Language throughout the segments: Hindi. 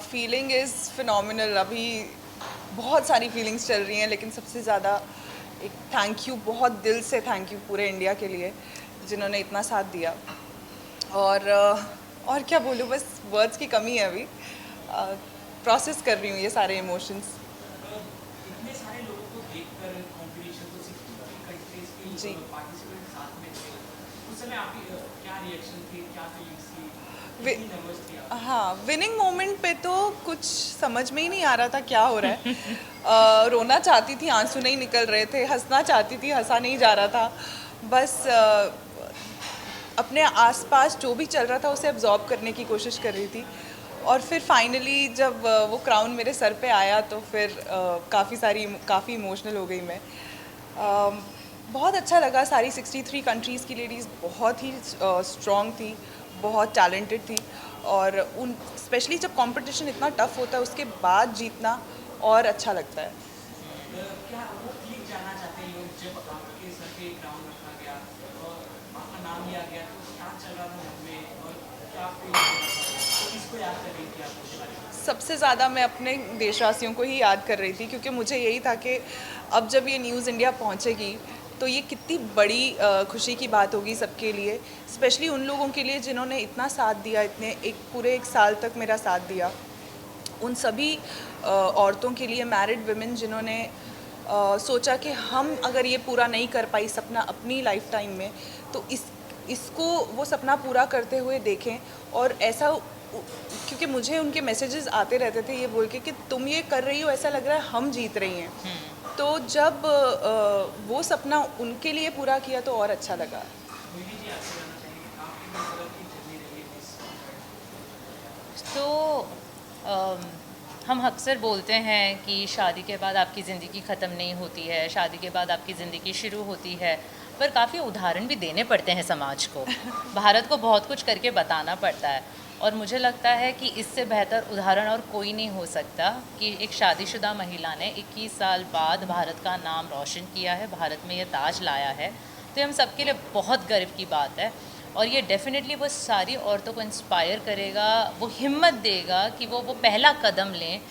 Feeling is phenomenal. अभी बहुत सारी फीलिंग्स चल रही हैं, लेकिन सबसे ज़्यादा एक थैंक यू, बहुत दिल से थैंक यू पूरे इंडिया के लिए जिन्होंने इतना साथ दिया। और क्या बोलूँ, बस वर्ड्स की कमी है अभी। प्रोसेस कर रही हूँ ये सारे इमोशंस। इतने सारे लोगों को देखकर कंपटीशन तो 63 कंट्रीज जी। के पार्टिसिपेंट साथ में थे, उस समय आपकी क्या रिएक्शन थी, क्या फीलिंग्स थी, वे कितनी नर्वस थी आप? हाँ, विनिंग मोमेंट पे तो कुछ समझ में ही नहीं आ रहा था क्या हो रहा है। रोना चाहती थी, आंसू नहीं निकल रहे थे, हंसना चाहती थी, हंसा नहीं जा रहा था। बस अपने आसपास जो भी चल रहा था उसे एब्जॉर्ब करने की कोशिश कर रही थी। और फिर फाइनली जब वो क्राउन मेरे सर पे आया तो फिर काफ़ी इमोशनल हो गई मैं। बहुत अच्छा लगा। सारी 63 कंट्रीज़ की लेडीज़ बहुत ही स्ट्रॉन्ग थी, बहुत टैलेंटेड थी। और उन स्पेशली जब कंपटीशन इतना टफ होता है उसके बाद जीतना और अच्छा लगता है। क्या वो फील जानना चाहते हैं लोग जब आपके सर पे क्राउन रखा गया और आपका नाम लिया गया, तो क्या चल रहा था मन में और क्या फील हो रहा था, तो किसको याद कर रही थी आप उसके बारे में? सबसे ज़्यादा मैं अपने देशवासियों को ही याद कर रही थी, क्योंकि मुझे यही था कि अब जब ये न्यूज़ इंडिया पहुंचेगी तो ये कितनी बड़ी खुशी की बात होगी सबके लिए, स्पेशली उन लोगों के लिए जिन्होंने इतना साथ दिया, इतने एक पूरे एक साल तक मेरा साथ दिया। उन सभी औरतों के लिए, मैरिड वुमेन जिन्होंने सोचा कि हम अगर ये पूरा नहीं कर पाई सपना अपनी लाइफ टाइम में, तो इसको वो सपना पूरा करते हुए देखें। और ऐसा क्योंकि मुझे उनके मैसेजेस आते रहते थे ये बोल के कि तुम ये कर रही हो, ऐसा लग रहा है हम जीत रही हैं। तो जब वो सपना उनके लिए पूरा किया तो और अच्छा लगा। मोहिनी जी, आपसे जानना चाहेंगे आपकी किस तरह की जर्नी रही है इस तो अम, हम अक्सर बोलते हैं कि शादी के बाद आपकी ज़िंदगी ख़त्म नहीं होती है, शादी के बाद आपकी ज़िंदगी शुरू होती है। पर काफ़ी उदाहरण भी देने पड़ते हैं समाज को। भारत को बहुत कुछ करके बताना पड़ता है। और मुझे लगता है कि इससे बेहतर उदाहरण और कोई नहीं हो सकता कि एक शादीशुदा महिला ने 21 साल बाद भारत का नाम रोशन किया है, भारत में ये ताज लाया है। तो हम सबके लिए बहुत गर्व की बात है। और ये डेफिनेटली वो सारी औरतों को इंस्पायर करेगा, वो हिम्मत देगा कि वो पहला कदम लें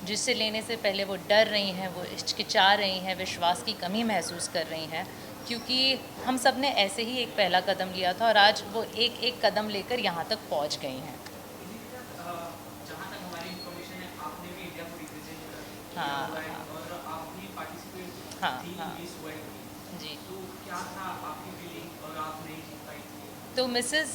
जिससे लेने से पहले वो डर रही हैं, वो हिचकिचा रही हैं, विश्वास की कमी महसूस कर रही हैं। क्योंकि हम सब ने ऐसे ही एक पहला कदम लिया था और आज वो एक एक कदम लेकर यहाँ तक पहुँच गई हैं। जहाँ तक हमारी इंफॉर्मेशन है, आपने भी इंडिया को रिप्रेजेंट किया हाँ हुआ है हाँ और आप भी पार्टिसिपेट हाँ थी हाँ मिस वर्ल्ड की, जी। तो क्या था आपकी फीलिंग और आप नहीं जीत पाई थी? तो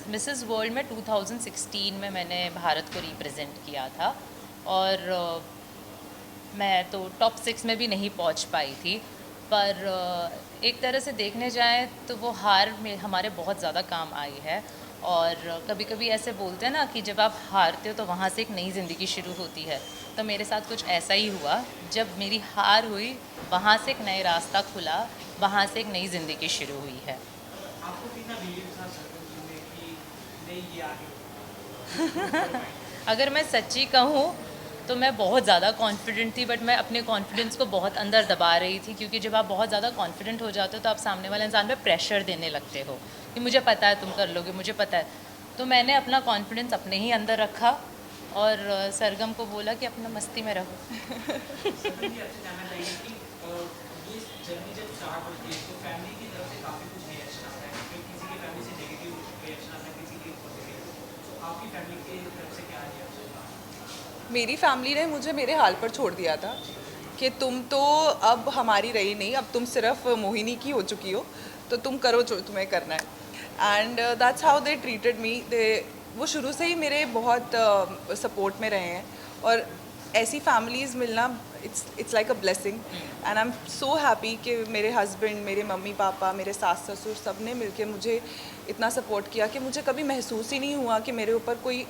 मिसेस वर्ल्ड में 2016 में मैंने भारत को रिप्रेजेंट किया था। और मैं तो टॉप 6 में भी नहीं पहुंच पाई थी। पर एक तरह से देखने जाएं तो वो हार में हमारे बहुत ज़्यादा काम आई है। और कभी कभी ऐसे बोलते हैं ना कि जब आप हारते हो तो वहाँ से एक नई ज़िंदगी शुरू होती है। तो मेरे साथ कुछ ऐसा ही हुआ। जब मेरी हार हुई, वहाँ से एक नया रास्ता खुला, वहाँ से एक नई ज़िंदगी शुरू हुई है। आपको कितना बिलीव था सर्कल में कि नहीं ये आगे होगा? अगर मैं सच्ची कहूँ तो मैं बहुत ज़्यादा कॉन्फिडेंट थी, बट मैं अपने कॉन्फिडेंस को बहुत अंदर दबा रही थी। क्योंकि जब आप बहुत ज़्यादा कॉन्फिडेंट हो जाते हो तो आप सामने वाले इंसान पे प्रेशर देने लगते हो कि मुझे पता है तुम कर लोगे, मुझे पता है। तो मैंने अपना कॉन्फिडेंस अपने ही अंदर रखा और सरगम को बोला कि अपना मस्ती में रहो। सर जी, आपसे जानना चाहिए कि ये जर्नी जब स्टार्ट होती है तो फैमिली की तरफ से काफ़ी कुछ रिएक्शन आता है, फिर किसी की फैमिली से नेगेटिव रिएक्शन आता है, किसी की पॉजिटिव। तो आपकी फैमिली की तरफ से क्या रिएक्शन था? मेरी फैमिली ने मुझे मेरे हाल पर छोड़ दिया था कि तुम तो अब हमारी रही नहीं, अब तुम सिर्फ मोहिनी की हो चुकी हो, तो तुम करो जो तुम्हें करना है। And that's how they treated me. They वो शुरू से ही मेरे बहुत सपोर्ट में रहे हैं। और ऐसी फैमिलीज़ मिलना, it's like a blessing. And I am so happy कि मेरे हस्बैंड, मेरे मम्मी पापा, मेरे सास ससुर सब ने मिलके मुझे इतना सपोर्ट किया कि मुझे कभी महसूस ही नहीं हुआ कि मेरे ऊपर कोई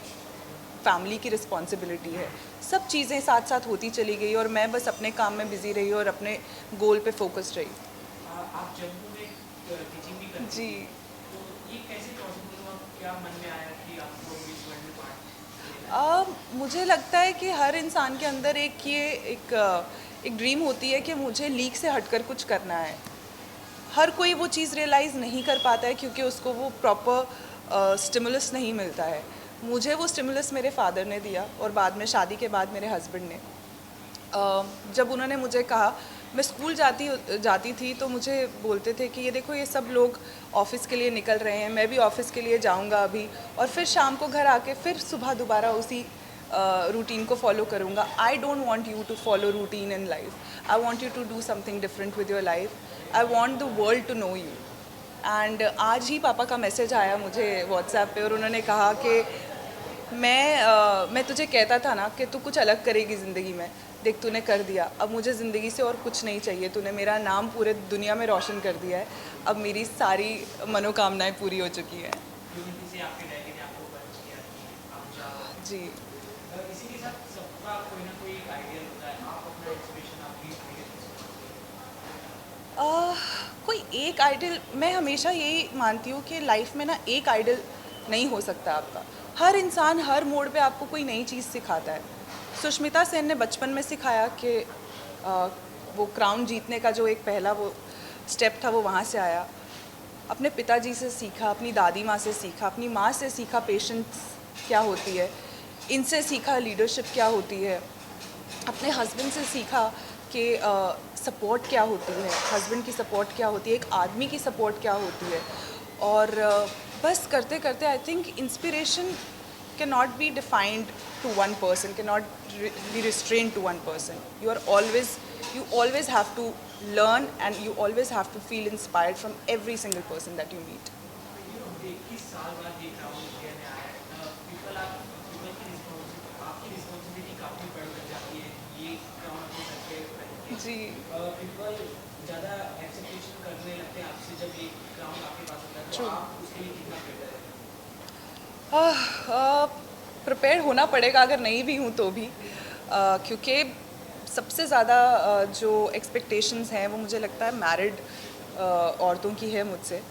फैमिली की रिस्पॉन्सिबिलिटी है। सब चीज़ें साथ साथ होती चली गई और मैं बस अपने काम में बिज़ी रही और अपने गोल पे फोकस्ड रही। आप जम्मू में टीचिंग भी करती जी। थी, तो ये कैसे पॉसिबल हुआ, क्या मन में आया कि आपको मिस वर्ल्ड में पार्ट लेना है? मुझे लगता है कि हर इंसान के अंदर एक ड्रीम होती है कि मुझे लीग से हटकर कुछ करना है। हर कोई वो चीज़ रियलाइज़ नहीं कर पाता है क्योंकि उसको वो प्रॉपर स्टिमुलस नहीं मिलता है। मुझे वो स्टिमुलस मेरे फादर ने दिया और बाद में शादी के बाद मेरे हस्बैंड ने। जब उन्होंने मुझे कहा, मैं स्कूल जाती थी तो मुझे बोलते थे कि ये देखो ये सब लोग ऑफ़िस के लिए निकल रहे हैं, मैं भी ऑफ़िस के लिए जाऊंगा अभी, और फिर शाम को घर आके फिर सुबह दोबारा उसी रूटीन को फॉलो करूँगा। I don't want you to follow routine in life, I want you to do something different with your life, I want the world to know you. And आज ही पापा का मैसेज आया मुझे व्हाट्सएप पे और उन्होंने कहा कि मैं तुझे कहता था ना कि तू कुछ अलग करेगी ज़िंदगी में, देख तूने कर दिया, अब मुझे ज़िंदगी से और कुछ नहीं चाहिए, तूने मेरा नाम पूरे दुनिया में रोशन कर दिया है, अब मेरी सारी मनोकामनाएं पूरी हो चुकी हैं। यूनिवर्सिटी से आपके डैडी ने आपको encourage किया कि आप जाओ। जी। इसी के साथ सबका कोई ना कोई एक आइडियल होता है, आप अपना इंस्पिरेशन आपकी कोई एक आइडल, मैं हमेशा यही मानती हूँ कि लाइफ में ना एक आइडल नहीं हो सकता आपका। हर इंसान हर मोड़ पे आपको कोई नई चीज़ सिखाता है। सुष्मिता सेन ने बचपन में सिखाया कि वो क्राउन जीतने का जो एक पहला वो स्टेप था वो वहाँ से आया। अपने पिताजी से सीखा, अपनी दादी माँ से सीखा, अपनी माँ से सीखा पेशेंस क्या होती है, इनसे सीखा लीडरशिप क्या होती है, अपने हस्बैंड से सीखा कि सपोर्ट क्या होती है, हस्बैंड की सपोर्ट क्या होती है, एक आदमी की सपोर्ट क्या होती है। और बस करते करते I think inspiration can not be defined to one person, can not be restrain to one person. you always have to learn and you always have to feel inspired from every single person that you meet. 21 साल बाद ये क्राउन इंडिया में आया है, पीपल की आपकी रिस्पॉन्सिबिलिटी काफ़ी बढ़ जाती है ये क्राउन अपने सर पे पहन के। जी। पीपल ज़्यादा एक्सेप्टेशन करने लगते हैं आपसे जब ये क्राउन आपके पास होता है, तो True. आप उसके लिए कितना प्रिपेयर हैं? प्रिपेयर होना पड़ेगा अगर नहीं भी हूँ तो भी, क्योंकि सबसे ज़्यादा जो एक्सपेक्टेशंस हैं वो मुझे लगता है मैरिड औरतों की है मुझसे,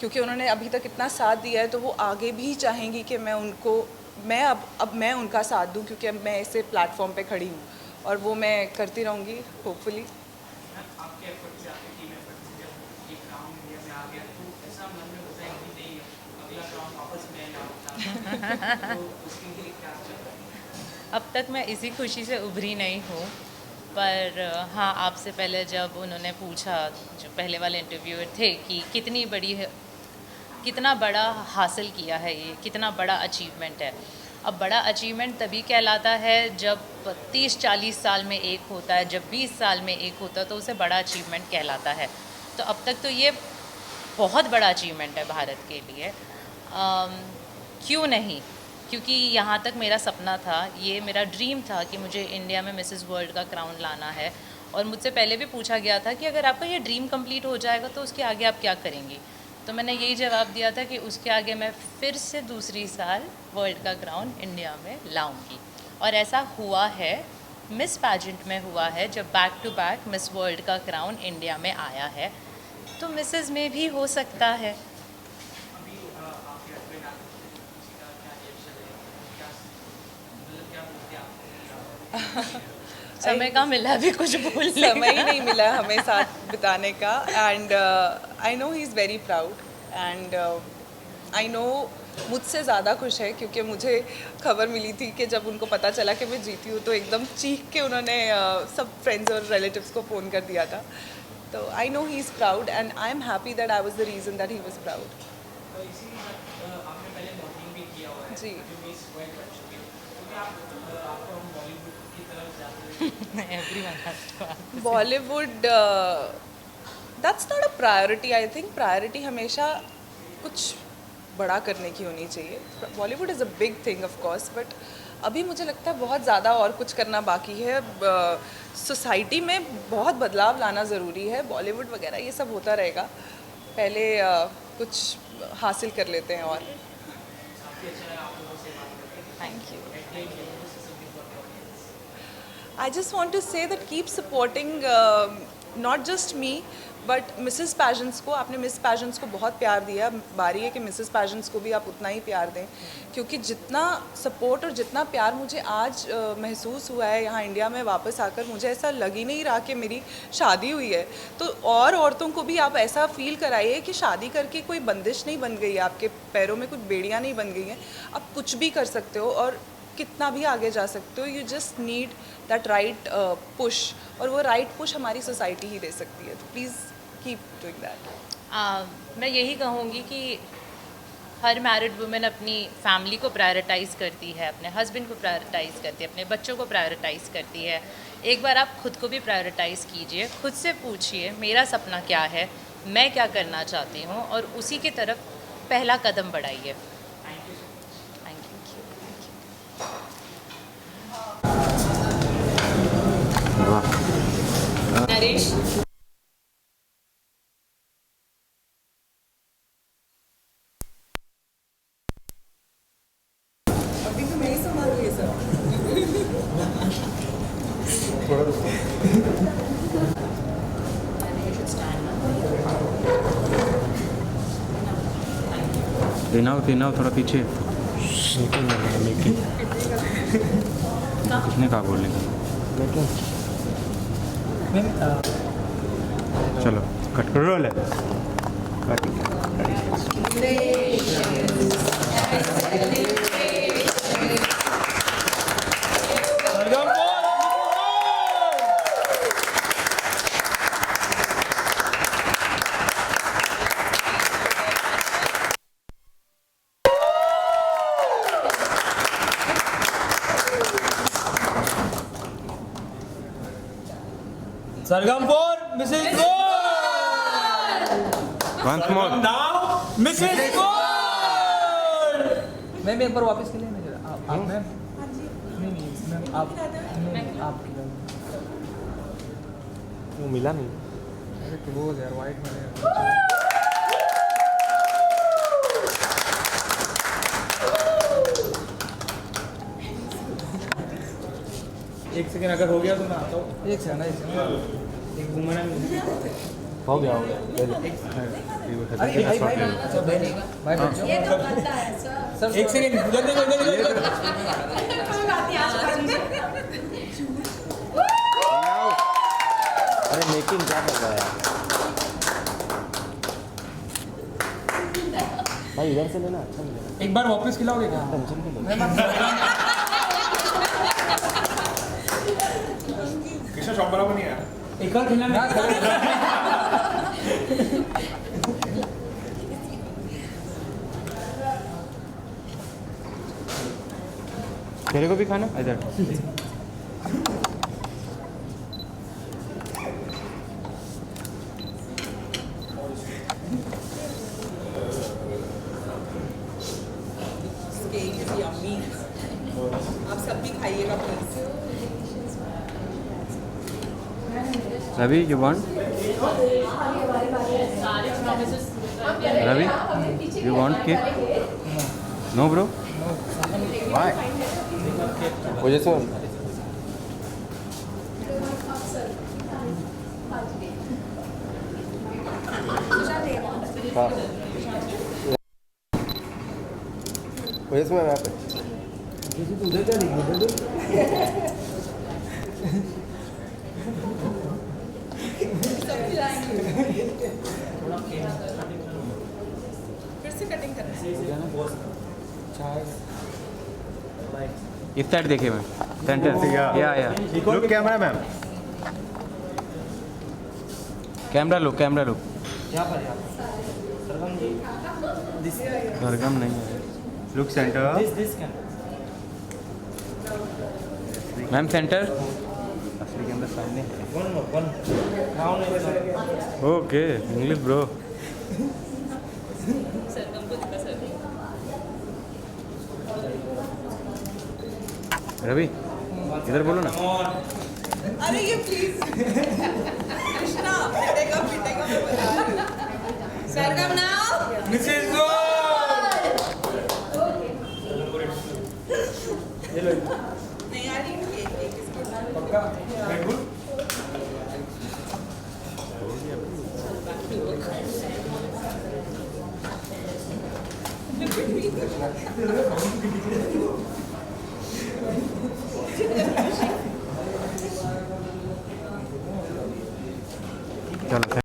क्योंकि उन्होंने अभी तक इतना साथ दिया है तो वो आगे भी चाहेंगी कि मैं अब मैं उनका साथ दूं, क्योंकि अब मैं ऐसे प्लेटफॉर्म पे खड़ी हूँ और वो मैं करती रहूँगी होपफुली। आपके एफर्ट से, आपके टीम एफर्ट से जब ये क्राउन इंडिया में आ गया तो ऐसा मन में होता है कि नहीं अगला क्राउन वापस मैं लाऊंगा, तो उसके लिए क्या चल रहा है? अब तक मैं इसी खुशी से उभरी नहीं हूँ, पर हाँ, आपसे पहले जब उन्होंने पूछा, जो पहले वाले इंटरव्यूअर थे, कि कितना बड़ा हासिल किया है ये, कितना बड़ा अचीवमेंट है। अब बड़ा अचीवमेंट तभी कहलाता है जब 30-40 साल में एक होता है, जब 20 साल में एक होता है तो उसे बड़ा अचीवमेंट कहलाता है। तो अब तक तो ये बहुत बड़ा अचीवमेंट है भारत के लिए। क्यों नहीं, क्योंकि यहाँ तक मेरा सपना था, ये मेरा ड्रीम था कि मुझे इंडिया में मिसेस वर्ल्ड का क्राउन लाना है। और मुझसे पहले भी पूछा गया था कि अगर आपका ये ड्रीम कंप्लीट हो जाएगा तो उसके आगे आप क्या करेंगी, तो मैंने यही जवाब दिया था कि उसके आगे मैं फिर से दूसरी साल वर्ल्ड का क्राउन इंडिया में लाऊंगी। और ऐसा हुआ है, मिस पैजेंट में हुआ है, जब back to back Miss World का क्राउन इंडिया में आया है, तो मिसेस में भी हो सकता है। अभी आपके हस्बैंड आपके किसी का क्या रिएक्शन है, क्या मतलब क्या बोलते हैं आपको? समय का मिला भी कुछ बोलने समय ही नहीं मिला हमें साथ बिताने का। And I know he is very proud and I know मुझसे ज़्यादा खुश है, क्योंकि मुझे खबर मिली थी कि जब उनको पता चला कि मैं जीती हूँ तो एकदम चीख के उन्होंने सब फ्रेंड्स और रिलेटिव्स को फ़ोन कर दिया था। तो I know he is proud and I am happy that I was the reason that he was proud. तो इसी के साथ आपने पहले मॉडलिंग भी किया हुआ है, जी। जो मिस वर्ल्ड बन चुके हैं, क्योंकि आपको हम बॉलीवुड की तरफ जाते हैं। Everyone has to ask. Bollywood that's not a priority. I think priority हमेशा कुछ बड़ा करने की होनी चाहिए। Bollywood is a big thing of course, but अभी मुझे लगता है बहुत ज़्यादा और कुछ करना बाकी है। सोसाइटी में बहुत बदलाव लाना ज़रूरी है। बॉलीवुड वगैरह ये सब होता रहेगा, पहले कुछ हासिल कर लेते हैं। और काफ़ी अच्छा लगा आप लोगों से बात करके। Thank you. Explain your process of the audience. I just want to say that keep supporting not just me but Mrs pageants को, आपने मिस पैजेंट्स को बहुत प्यार दिया, बारी है कि मिसेस पैजेंट्स को भी आप उतना ही प्यार दें, क्योंकि जितना सपोर्ट और जितना प्यार मुझे आज महसूस हुआ है यहाँ इंडिया में वापस आकर, मुझे ऐसा लग ही नहीं रहा कि मेरी शादी हुई है। तो और औरतों को भी आप ऐसा फील कराइए कि शादी करके कोई बंदिश नहीं बन गई है, आपके पैरों में कुछ बेड़ियाँ नहीं बन गई हैं, आप कुछ भी कर सकते हो और कितना भी आगे जा सकते हो। You just need that right push, और वो राइट पुश हमारी सोसाइटी ही दे सकती है। तो प्लीज़ कीप डूइंग दैट। मैं यही कहूँगी कि हर मैरिड वुमेन अपनी फैमिली को प्रायोरिटाइज़ करती है, अपने हस्बैंड को प्रायोरिटाइज़ करती है, अपने बच्चों को प्रायोरिटाइज़ करती है। एक बार आप खुद को भी प्रायोरिटाइज़ कीजिए, खुद से पूछिए मेरा सपना क्या है, मैं क्या करना चाहती हूँ, और उसी की तरफ पहला कदम बढ़ाइए। Thank you. नरेश, अभी तो मैं ही संभालूँ ये सब। तीनाव थोड़ा पीछे। किसने कहा बोलने का? चलो कट करो। Roll Sargampur Mrs Gold. Once more. Now Mrs Gold. Ma'am एक बार वापस के लिए ना जरा। आप मैम। नहीं मैम आप नहीं आप वो मिला नहीं। अरे क्लोज यार वाइट में। एक सेकंड अगर हो गया तो मैं आता हूँ। एक सेकंड एक घूमना हो गया अरे भाई भाई अच्छा भाई भाई सर एक सेकंड इधर देखो इधर अरे मेकिंग क्या कर रहा है भाई? इधर से लेना अच्छा मिलेगा। एक बार वापस खिलाओगे क्या? टेंशन के एक और खिलाना तेरे को भी खाना इधर। आप सब भी खाइएगा please. Ravi you want? Ravi you want cake? No bro why? वजह से वजह से मैं यहाँ पे उधर क्या लिखा फिर से कटिंग करना है। इस साइड देखिए मैम। सेंटर या लुक कैमरा मैम। कैमरा लो कैमरा लो। यहाँ पर सरगम नहीं है look centre. This can ma'am centre. असली कैमरा सामने है। One round okay English bro. Ravi इधर बोलो ना। अरे ये प्लीज कृष्णा पिटेगा पिटेगा, मैं बता रही हूँ। सरगम नाउ मिसेस नहीं आ रही है, एक इसको पक्का between.